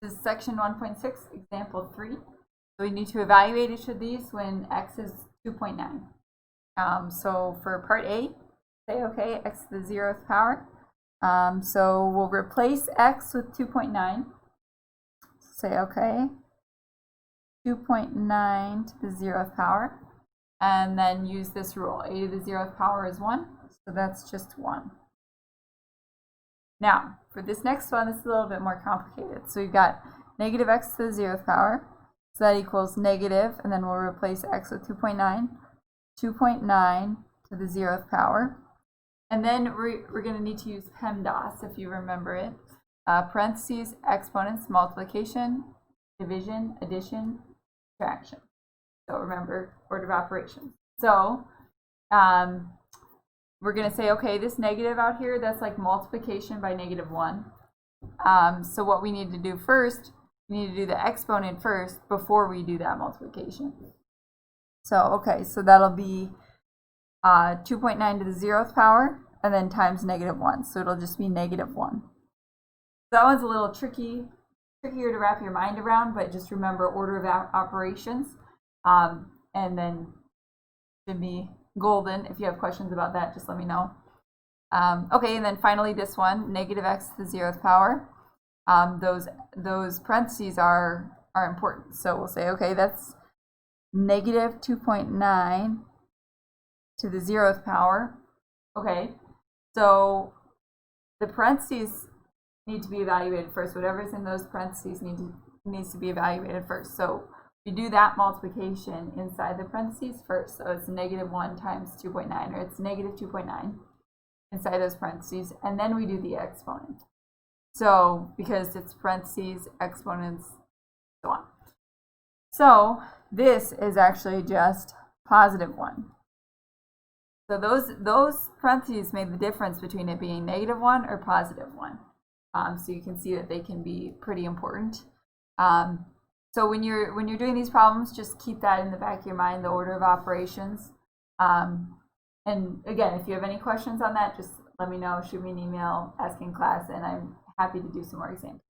This is section 1.6, example 3. So we need to evaluate each of these when x is 2.9. So for part A, say okay, x to the 0th power. So we'll replace x with 2.9. Say okay, 2.9 to the 0th power. And then use this rule, a to the 0th power is 1, so that's just 1. Now, for this next one, this is a little bit more complicated. So we've got negative x to the 0th power, so that equals negative, and then we'll replace x with 2.9, 2.9 to the 0th power. And then we're going to need to use PEMDAS, if you remember it. Parentheses, exponents, multiplication, division, addition, subtraction. So remember, order of operations. So we're going to say, okay, this negative out here, that's like multiplication by -1. So what we need to do first, we need to do the exponent first before we do that multiplication. So, okay, so that'll be 2.9 to the 0th power, and then times -1. So it'll just be -1. That one's a little trickier to wrap your mind around, but just remember order of operations. And then should be golden. If you have questions about that, just let me know. Okay, and then finally this one, negative x to the 0th power. Those parentheses are important. So we'll say, okay, that's negative 2.9 to the 0th power. Okay, so the parentheses need to be evaluated first. Whatever's in those parentheses needs to be evaluated first. So we do that multiplication inside the parentheses first. So it's -1 times 2.9, or it's -2.9 inside those parentheses, and then we do the exponent. So because it's parentheses, exponents, so on. So this is actually just +1. So those parentheses made the difference between it being -1 or +1. So you can see that they can be pretty important. So when you're doing these problems, just keep that in the back of your mind, the order of operations. And again, if you have any questions on that, just let me know, shoot me an email, ask in class, and I'm happy to do some more examples.